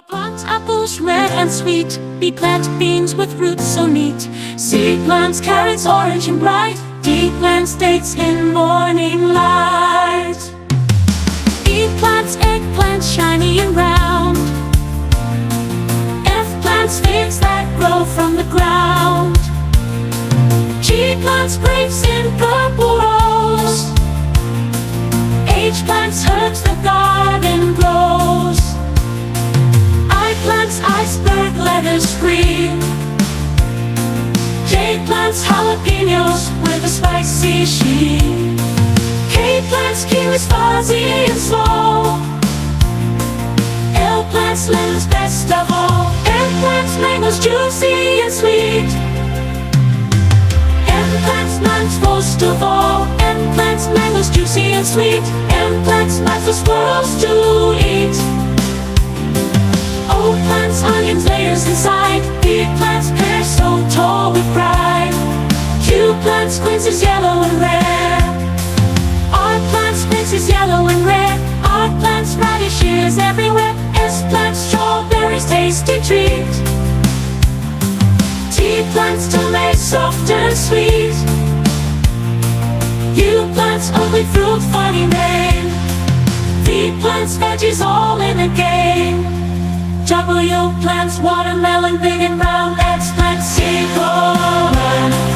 Plant apples red and sweet. B plant beans with roots so neat. C plants carrots orange and bright. D plants dates in morning light. E plants eggplant shiny and round. F plants figs that grow from the ground. G plants grapes in purple rows. H plants herbs the garden grows. I plants iceberg lettuce green. J plants jalapenos with a spicy sheen. K plants kiwis fuzzy and small. L plants lemons best of all. M plants mangoes juicy and sweet. M plants nuts most of all. M plants mangoes juicy and sweet. M plants nuts for squirrels to eat. O plants onions layers inside. P plants pears so tall with pride. Q plants quinces yellow and rare. R plants quinces yellow and rare. R plants radishes everywhere. S plants strawberries tasty treat. T plants tomatoes soft and sweet. U plants ugly fruit funny name. V plants veggies all in a game. W plants watermelon big and round. X plants seacorn.